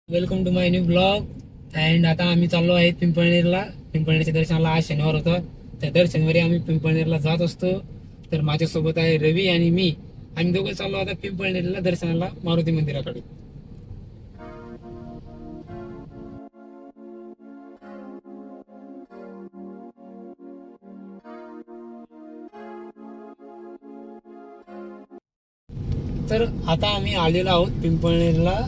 Welcome to my new blog. And आता आम्ही चाललो आहे पिंपळनेरला. पिंपळनेरच्या दर्शनाला आज शनिवार होता, त्या दर शनिवारी आम्ही पिंपळनेरला जात असतो. तर माझ्यासोबत आहे रवी आणि मी. आम्ही दोघं चाललो आता पिंपळनेरला दर्शनाला मारुती मंदिराकडे. तर आता आम्ही आलेलो आहोत पिंपळनेरला.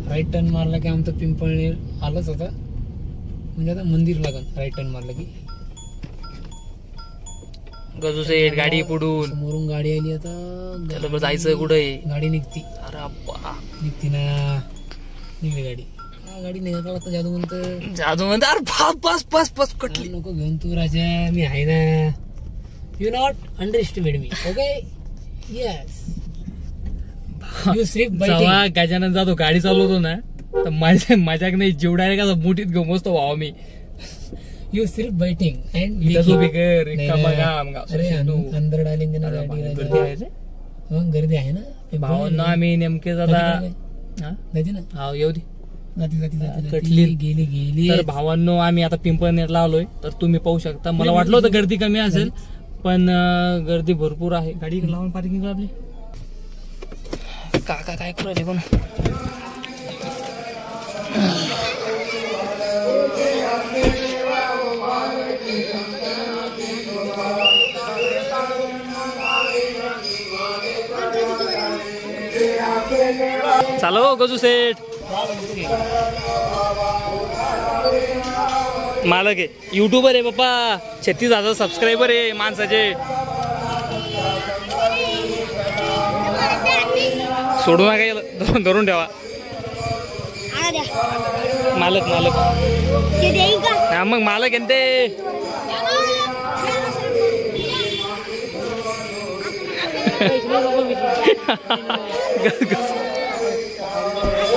राईट टर्न मारला की आमचं पिंपळनेर आलंच होता, म्हणजे आता मंदिर लागल. राईट टर्न मारला की गजू सेट गाडी पुढून समोरून गाडी आली. आता त्याला जायचं कुठे? गाडी निघती. अरे अप्पा निघती ना, निघली गाडी. गाडी निघायला लागतं. जादू म्हणतं, जादू म्हणतो अरे बस बस बस कटली. नको घेऊन तू राजा, मी आहे ना. You not underestimate me. Okay yes. You sleep जेव्हा गजानन जातो गाडी चालवतो ना, तर माझ्या नाही जेवढा आहे का मुठीत घेऊन बसतो भावा मी. यू स्लीप बैटिंग अँड अंदर डालेंगे ना गाडी. गर्दी आहे ना भावांना. आम्ही नेमके जाता जाते ना. हा येऊ दे. कटली गेली गेली. तर भावांनो आम्ही आता पिंपळनेरला आलोय. तर तुम्ही पाहू शकता. मला वाटलं होतं गर्दी कमी असेल, पण गर्दी भरपूर आहे. गाडी लावून पार्किंग आपली. काका काय करू राहिले पण. चालो गजू सेठ मालक आहे, युट्यूबर आहे पप्पा. 36,000 सबस्क्रायबर आहे माणसाचे. सोडू नका याला, धरून ठेवा. मालक मालक हा मग मालक आहे ते.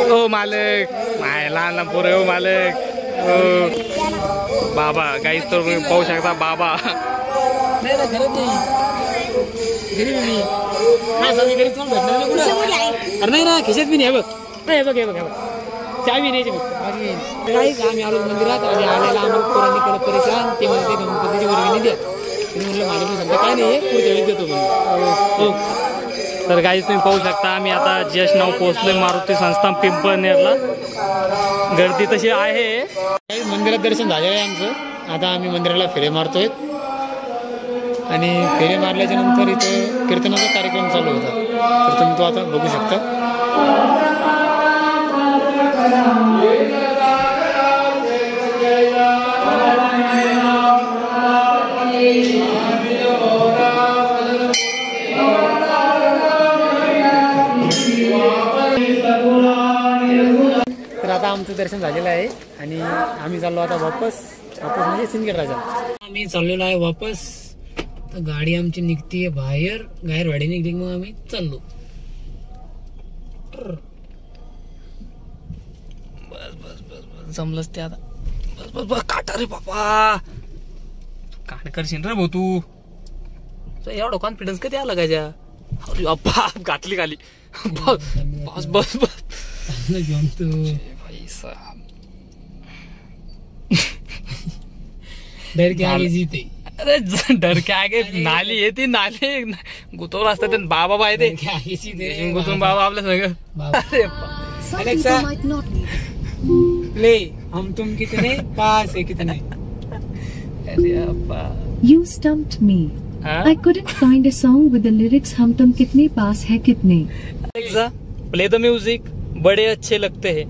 हो मालक, लहान लहान पोरं हो मालक. हो बाबा, काहीच तर पाहू शकता बाबा. अरे नाही ना, खिशात बी नाही. बघ हे बघ हे बघ हे बघ, चावी नाही बघ. आम्ही आलो मंदिरात आणि आलेला आम्हाला पोरांनी केलं परेशान. ते म्हणते गणपतीची वर्गणी द्या. तुम्ही म्हटलं माझ्या समजा काय नाही, पुढच्या वेळेस देतो म्हणून. तर काहीच तुम्ही पाहू शकता. आम्ही आता जस्ट नाव पोहोचलोय मारुती संस्थान पिंपळनेरला. गर्दी तशी आहे. मंदिरात दर्शन झालेलं आहे आमचं. आता आम्ही मंदिराला फेरे मारतोय आणि फेरे मारल्याच्या नंतर इथं कीर्तनाचा कार्यक्रम चालू होता. तर तुम्ही तो आता बघू शकता. तर आता आमचं दर्शन झालेलं आहे आणि आम्ही चाललो आता वापस म्हणजे सिंदखेड राजा. आम्ही चाललेलो आहे वापस. तर गाडी आमची निघतीये बाहेर, गायरवाडी निघली. मग आम्ही चाललो. बस बस बस बस जमलंच ते आता. बस बस बस काटा रे बाबा, काट करशील रे भाऊ तू. एवढा कॉन्फिडन्स कधी आला गाजा? अरे बाबा घातली खाली. बस बस बस घेऊन तू. डर के आगे जीते. अरे डर के आगे नाली येते. नाली गुतवलं असतं बाबा बाय ते गुतून बाबा आपल्या सगळं. अलेक्सा प्ले हम तुम कितने पास है कितने. अरे अप्पा You stumped me. I couldn't find a song with the lyrics हम तुम कितने पास है कितने. Alexa, play the music. बड़े अच्छे लगते हैं.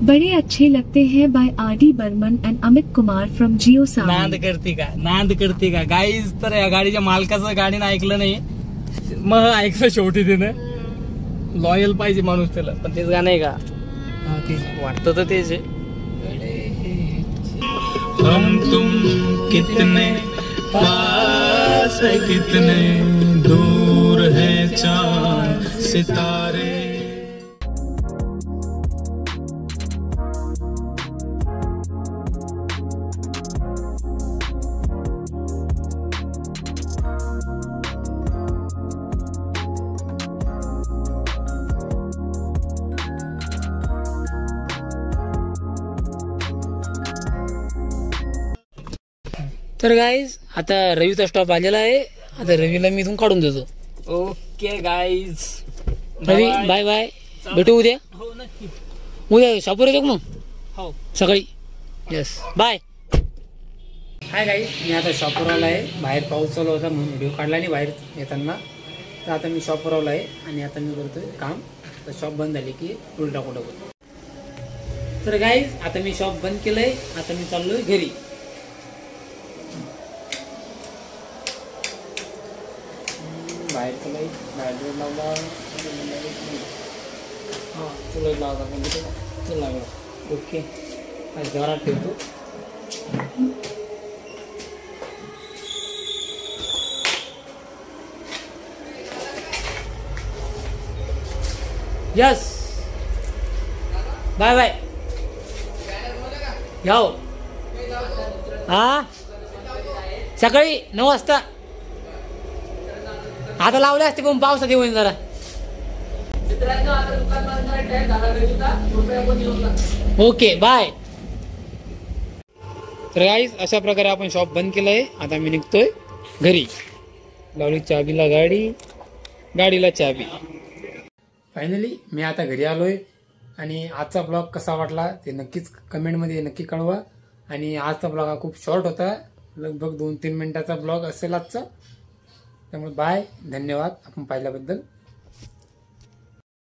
बड़े अच्छे लगते हैं by R D. Burman and Amit Kumar from Jio sound. नांद करते का गाईज. तर या गाडीच्या मालकाचं गाडीनं ऐकलं नाही, मग ऐकलं शेवटी तिनं. लॉयल पाहिजे माणूस त्याला. पण तेच गाणं आहे का? वाटतं तर तेच आहे. हम तुम कितने पास है कितने दूर है चांद सितारे. तर गाईज आता रवीचा स्टॉप आलेला आहे. आता रवीला मी इथून काढून देतो. ओके गाईज, रवी बाय बाय, भेटू उद्या. हो नक्की. उद्या शॉपवर येतो मग हो सकाळी. Yes bye. हाय गाईज, मी आता शॉपवर आलो आहे. बाहेर पाऊस चालू होता म्हणून व्हिडिओ काढला नाही बाहेर येताना. तर आता मी शॉपवर आलो आहे आणि आता मी करतोय काम. तर शॉप बंद झाली की उलटा कुठं करतो. तर गाईज आता मी शॉप बंद केलंय. आता मी चाललोय घरी. बाहेर चला, बाहेर लावला. हां तुला लावला म्हणजे तुला लागला. ओके आज घरात ठेवतो. Yes bye bye. जाओ. हा सकाळी 9 वाजता. आता लावले असते पण पावसात येऊन जरा. Okay bye. तर गाईज अशा प्रकारे आपण शॉप बंद केलंय. आता मी निघतोय घरी. लावली चाबीला गाडी, गाडीला चाबी. फायनली मी आता घरी आलोय. आणि आजचा ब्लॉग कसा वाटला ते नक्कीच कमेंटमध्ये नक्की कळवा. आणि आजचा ब्लॉग हा खूप शॉर्ट होता, लगभग 2-3 मिनिटाचा ब्लॉग असेल आजचा. त्यामुळे बाय, धन्यवाद आपण पाहिल्याबद्दल.